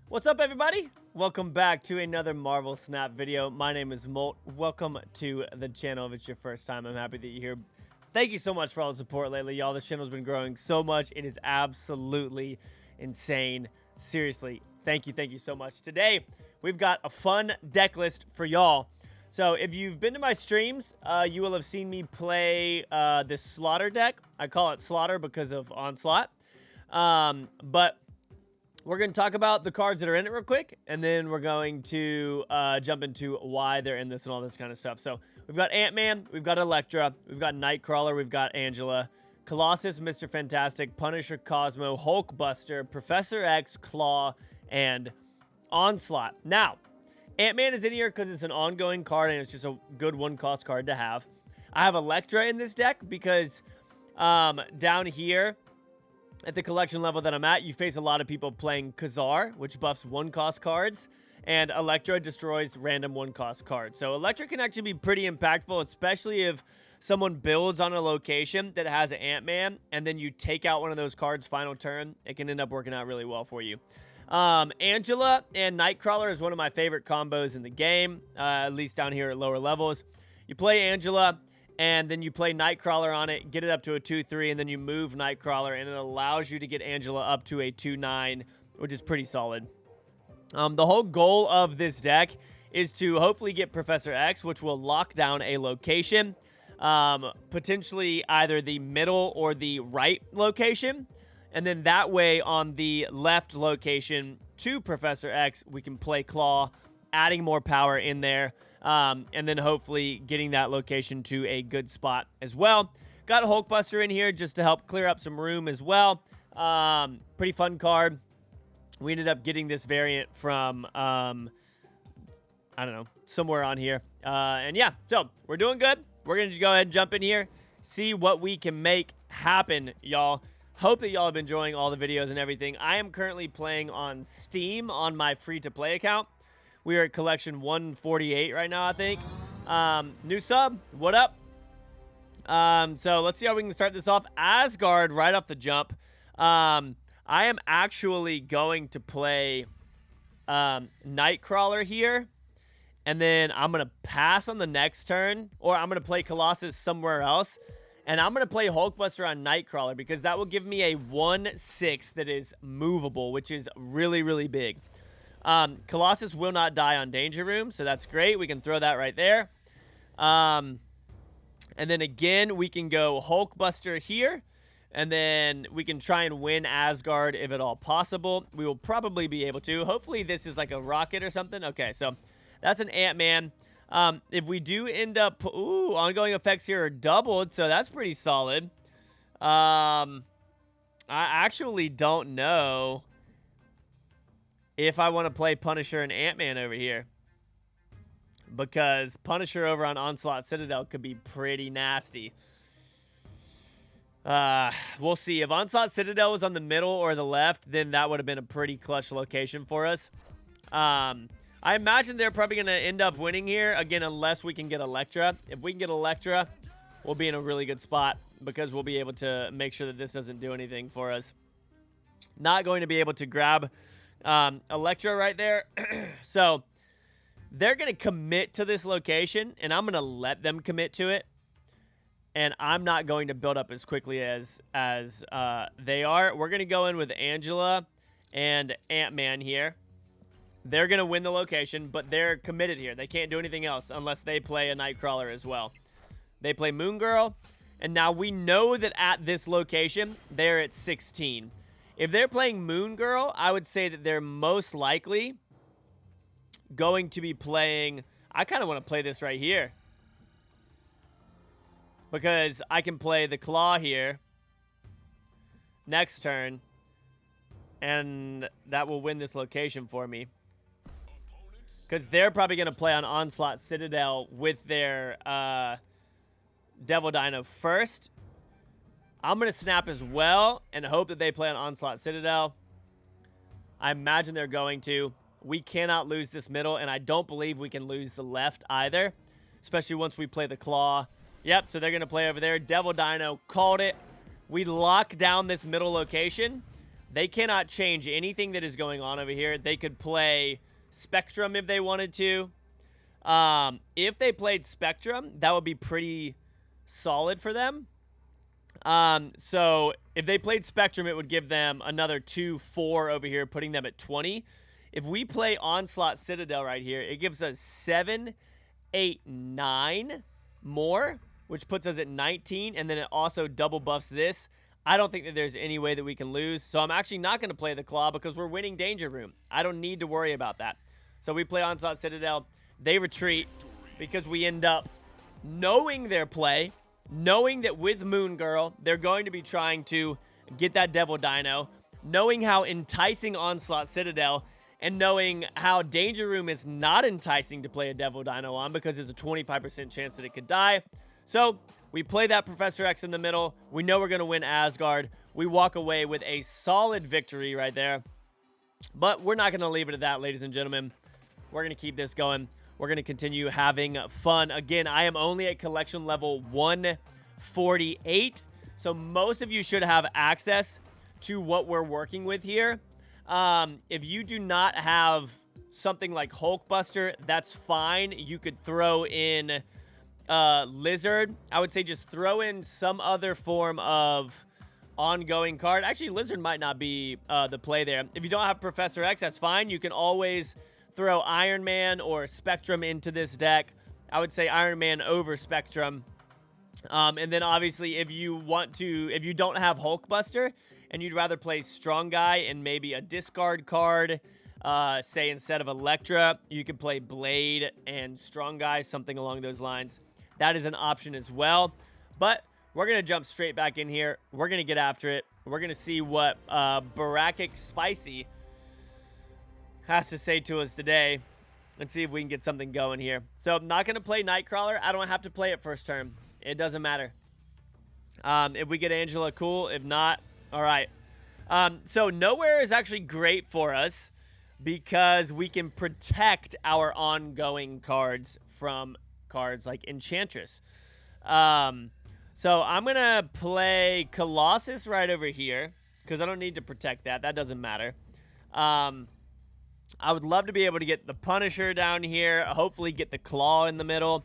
What's up, everybody? Welcome back to another Marvel Snap video. My name is MOLT. Welcome to the channel. If it's your first time, I'm happy that you're here. Thank you so much for all the support lately, y'all. This channel's been growing so much. It is absolutely insane. Seriously, thank you so much. Today, we've got a fun deck list for y'all. So if you've been to my streams, you will have seen me play this Slaughter deck. I call it Slaughter because of Onslaught. But we're going to talk about the cards that are in it real quick, and then we're going to jump into why they're in this and all this kind of stuff. So we've got Ant-Man, we've got Elektra, we've got Nightcrawler, we've got Angela, Colossus, Mr. Fantastic, Punisher, Cosmo, Hulkbuster, Professor X, Claw, and Onslaught. Now, Ant-Man is in here because it's an ongoing card, and it's just a good one-cost card to have. I have Elektra in this deck because down here, at the collection level that I'm at, you face a lot of people playing Khazar, which buffs one-cost cards, and Elektra destroys random one-cost cards. So Elektra can actually be pretty impactful, especially if someone builds on a location that has an Ant-Man, and then you take out one of those cards final turn. It can end up working out really well for you. Angela and Nightcrawler is one of my favorite combos in the game, at least down here at lower levels. You play Angela, and then you play Nightcrawler on it, get it up to a 2-3, and then you move Nightcrawler, and it allows you to get Angela up to a 2-9, which is pretty solid. The whole goal of this deck is to hopefully get Professor X, which will lock down a location, potentially either the middle or the right location, and then that way on the left location to Professor X, we can play Claw, adding more power in there, and then hopefully getting that location to a good spot as well. Got a Hulkbuster in here just to help clear up some room as well. Pretty fun card. We ended up getting this variant from, I don't know, somewhere on here. And yeah, so we're doing good. We're going to go ahead and jump in here, see what we can make happen, y'all. Hope that y'all have been enjoying all the videos and everything. I am currently playing on Steam on my free-to-play account. We are at collection 148 right now, I think. New sub, what up? So let's see how we can start this off. Asgard right off the jump. I am actually going to play Nightcrawler here. And then I'm going to pass on the next turn. Or I'm going to play Colossus somewhere else. And I'm going to play Hulkbuster on Nightcrawler because that will give me a 1/6 that is movable, which is really, really big. Colossus will not die on Danger Room, so that's great. We can throw that right there. And then again, we can go Hulkbuster here, and then we can try and win Asgard if at all possible. We will probably be able to. Hopefully this is like a rocket or something. Okay, so that's an Ant-Man. If we do end up... Ooh, ongoing effects here are doubled, so that's pretty solid. I actually don't know if I want to play Punisher and Ant-Man over here, because Punisher over on Onslaught Citadel could be pretty nasty. We'll see. If Onslaught Citadel was on the middle or the left, then that would have been a pretty clutch location for us. I imagine they're probably going to end up winning here, again, unless we can get Elektra. If we can get Elektra, we'll be in a really good spot because we'll be able to make sure that this doesn't do anything for us. Not going to be able to grab Elektra right there. So they're going to commit to this location, and I'm going to let them commit to it. And I'm not going to build up as quickly as they are. We're going to go in with Angela and Ant-Man here. They're going to win the location, but they're committed here. They can't do anything else unless they play a Nightcrawler as well. They play Moon Girl, and now we know that at this location, they're at 16. If they're playing Moon Girl, I would say that they're most likely going to be playing... I kind of want to play this right here, because I can play the Claw here next turn, and that will win this location for me. Because they're probably going to play on Onslaught Citadel with their Devil Dino first. I'm going to snap as well and hope that they play on Onslaught Citadel. I imagine they're going to. We cannot lose this middle, and I don't believe we can lose the left either, especially once we play the Claw. Yep, so they're going to play over there. Devil Dino called it. We lock down this middle location. They cannot change anything that is going on over here. They could play Spectrum if they wanted to. If they played Spectrum, that would be pretty solid for them. So if they played Spectrum, it would give them another 2-4 over here, putting them at 20. If we play Onslaught Citadel right here, it gives us 7, 8, 9 more, which puts us at 19, and then it also double buffs this. I don't think that there's any way that we can lose, so I'm actually not going to play the Claw because we're winning Danger Room. I don't need to worry about that. So we play Onslaught Citadel. They retreat because we end up knowing their play, knowing that with Moon Girl, they're going to be trying to get that Devil Dino, knowing how enticing Onslaught Citadel, and knowing how Danger Room is not enticing to play a Devil Dino on because there's a 25% chance that it could die. So we play that Professor X in the middle. We know we're going to win Asgard. We walk away with a solid victory right there. But we're not going to leave it at that, ladies and gentlemen. We're going to keep this going. We're going to continue having fun. Again, I am only at collection level 148. So most of you should have access to what we're working with here. If you do not have something like Hulkbuster, that's fine. You could throw in Lizard. I would say just throw in some other form of ongoing card. Actually, Lizard might not be the play there. If you don't have Professor X, that's fine. You can always throw Iron Man or Spectrum into this deck. I would say Iron Man over Spectrum. And then obviously if you don't have Hulkbuster and you'd rather play Strong Guy and maybe a discard card, say instead of Elektra, you could play Blade and Strong Guy, something along those lines. That is an option as well. But we're going to jump straight back in here. We're going to get after it. We're going to see what Barakic Spicy has to say to us today and see if we can get something going here. So I'm not going to play Nightcrawler. I don't have to play it first turn. It doesn't matter. If we get Angela, cool. If not, all right. So Nowhere is actually great for us because we can protect our ongoing cards from cards like Enchantress. So I'm going to play Colossus right over here because I don't need to protect that. That doesn't matter. I would love to be able to get the Punisher down here, hopefully get the Claw in the middle,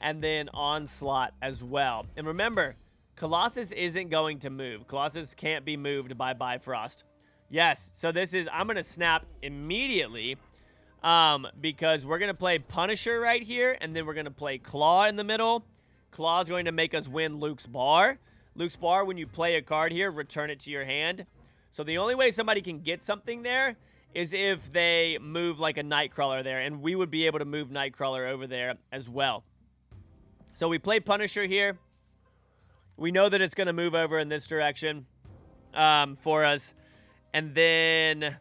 and then Onslaught as well. And remember, Colossus isn't going to move. Colossus can't be moved by Bifrost. Yes, so I'm going to snap immediately because we're going to play Punisher right here, and then we're going to play Claw in the middle. Claw is going to make us win Luke's Bar. Luke's Bar, when you play a card here, return it to your hand. So the only way somebody can get something there is if they move like a Nightcrawler there, and we would be able to move Nightcrawler over there as well. So we play Punisher here. We know that it's going to move over in this direction for us. And then,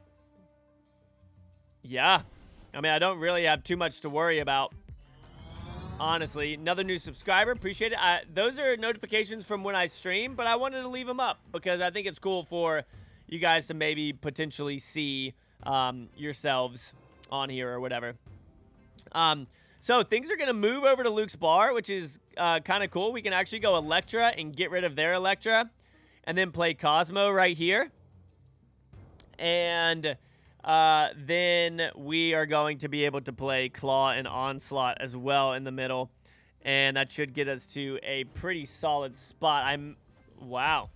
yeah. I mean, I don't really have too much to worry about, honestly. Another new subscriber. Appreciate it. Those are notifications from when I stream, but I wanted to leave them up because I think it's cool for you guys to maybe potentially see yourselves on here or whatever. So things are going to move over to Luke's Bar, which is kind of cool. We can actually go Elektra and get rid of their Elektra and then play Cosmo right here. And then we are going to be able to play Claw and Onslaught as well in the middle. And that should get us to a pretty solid spot. Wow.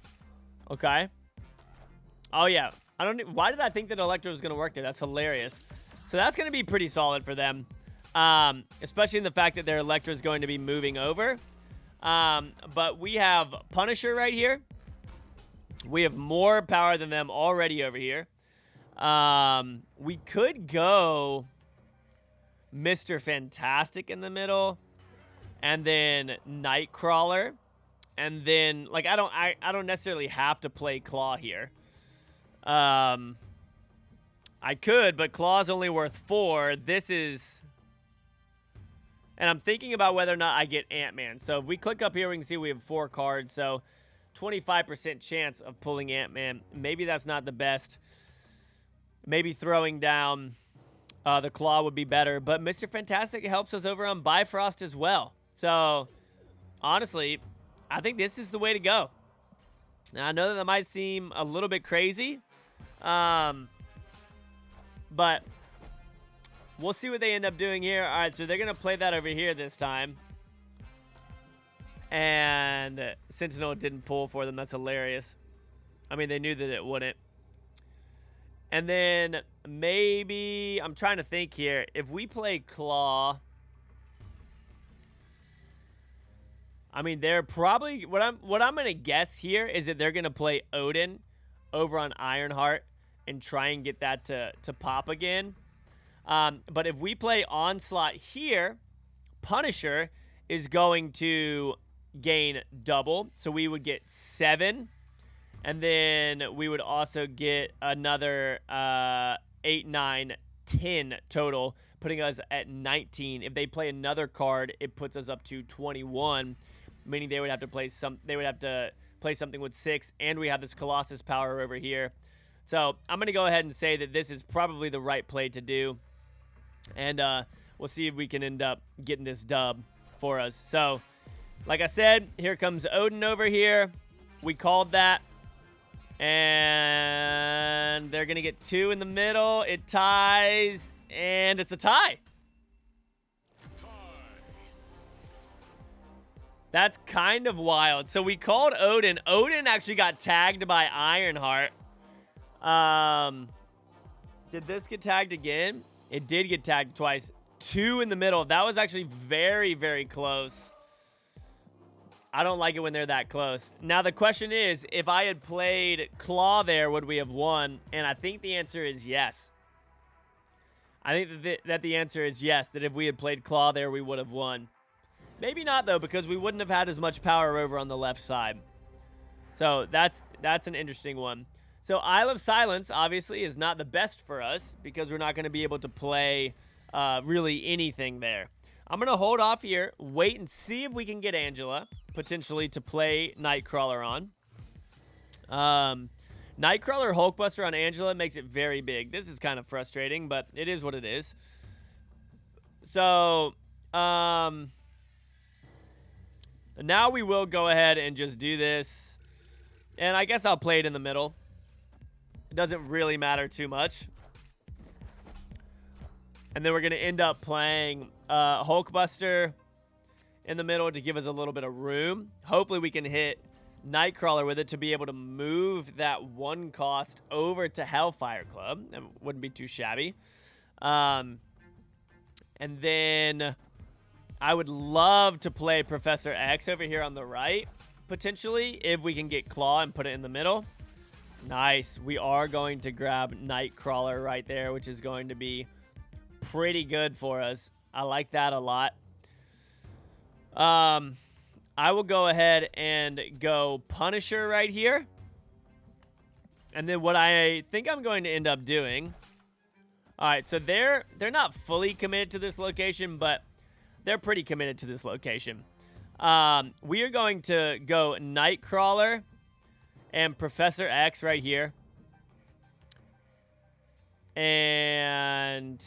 Okay. Oh, yeah. Why did I think that Elektra was going to work there? That's hilarious. So that's going to be pretty solid for them. Especially in the fact that their Elektra is going to be moving over. But we have Punisher right here. We have more power than them already over here. We could go Mr. Fantastic in the middle. And then Nightcrawler. And then, like, I don't necessarily have to play Claw here. I could, but Claw's only worth 4. And I'm thinking about whether or not I get Ant-Man. So if we click up here, we can see we have 4 cards. So 25% chance of pulling Ant-Man. Maybe that's not the best. Maybe throwing down the Claw would be better. But Mr. Fantastic helps us over on Bifrost as well. So honestly, I think this is the way to go. Now, I know that might seem a little bit crazy, But we'll see what they end up doing here. All right, so they're going to play that over here this time. And Sentinel didn't pull for them. That's hilarious. I mean, they knew that it wouldn't. And then maybe, I'm trying to think here. If we play Claw, I mean, they're probably, what I'm going to guess here is that they're going to play Odin over on Ironheart and try and get that to pop again. But if we play Onslaught here, Punisher is going to gain double. So we would get 7. And then we would also get another 8, 9, 10 total, putting us at 19. If they play another card, it puts us up to 21, meaning they would have to play something with 6, and we have this Colossus power over here. So I'm going to go ahead and say that this is probably the right play to do. And we'll see if we can end up getting this dub for us. So, like I said, here comes Odin over here. We called that. And they're going to get 2 in the middle. It ties. And it's a tie. That's kind of wild. So we called Odin. Odin actually got tagged by Ironheart. Did this get tagged again? It did get tagged twice. 2 in the middle. That was actually very, very close. I don't like it when they're that close. Now, the question is, if I had played Claw there, would we have won? And I think the answer is yes. I think that the answer is yes, that if we had played Claw there, we would have won. Maybe not, though, because we wouldn't have had as much power over on the left side. So that's an interesting one. So Isle of Silence, obviously, is not the best for us because we're not going to be able to play really anything there. I'm going to hold off here, wait and see if we can get Angela, potentially, to play Nightcrawler on. Nightcrawler Hulkbuster on Angela makes it very big. This is kind of frustrating, but it is what it is. So, now we will go ahead and just do this. And I guess I'll play it in the middle. It doesn't really matter too much. And then we're going to end up playing Hulkbuster in the middle to give us a little bit of room. Hopefully we can hit Nightcrawler with it to be able to move that 1 cost over to Hellfire Club. That wouldn't be too shabby. And then I would love to play Professor X over here on the right, potentially, if we can get Claw and put it in the middle. Nice. We are going to grab Nightcrawler right there, which is going to be pretty good for us. I like that a lot. I will go ahead and go Punisher right here. And then what I think I'm going to end up doing. All right, so they're not fully committed to this location, but they're pretty committed to this location. We are going to go Nightcrawler and Professor X right here. And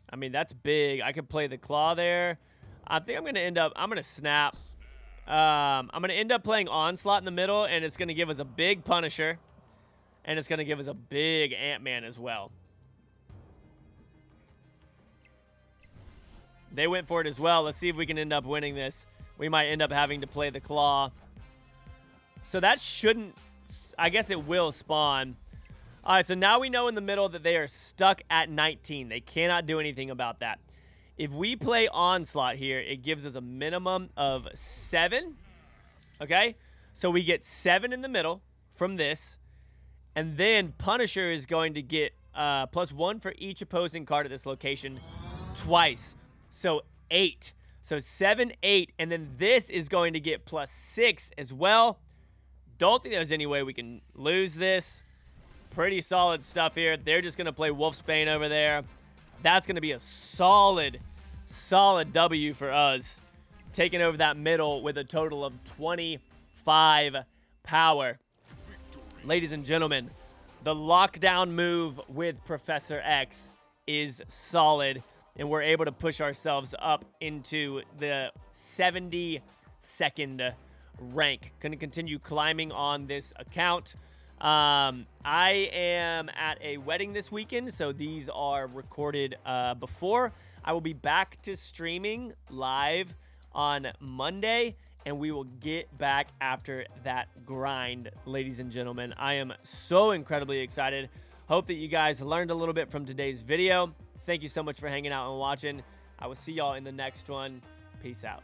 I mean, that's big. I could play the Claw there. I think I'm going to snap. I'm going to end up playing Onslaught in the middle, and it's going to give us a big Punisher. And it's going to give us a big Ant-Man as well. They went for it as well. Let's see if we can end up winning this. We might end up having to play the Claw. So that shouldn't... I guess it will spawn. All right, so now we know in the middle that they are stuck at 19. They cannot do anything about that. If we play Onslaught here, it gives us a minimum of 7. Okay? So we get 7 in the middle from this. And then Punisher is going to get +1 for each opposing card at this location twice. So 8. So 7, 8. And then this is going to get +6 as well. Don't think there's any way we can lose this. Pretty solid stuff here. They're just going to play Wolfsbane over there. That's going to be a solid W for us. Taking over that middle with a total of 25 power. Ladies and gentlemen, the lockdown move with Professor X is solid. And we're able to push ourselves up into the 72nd rank. Going to continue climbing on this account. I am at a wedding this weekend, so these are recorded before. I will be back to streaming live on Monday, and we will get back after that grind, ladies and gentlemen. I am so incredibly excited. Hope that you guys learned a little bit from today's video. Thank you so much for hanging out and watching. I will see y'all in the next one. Peace out.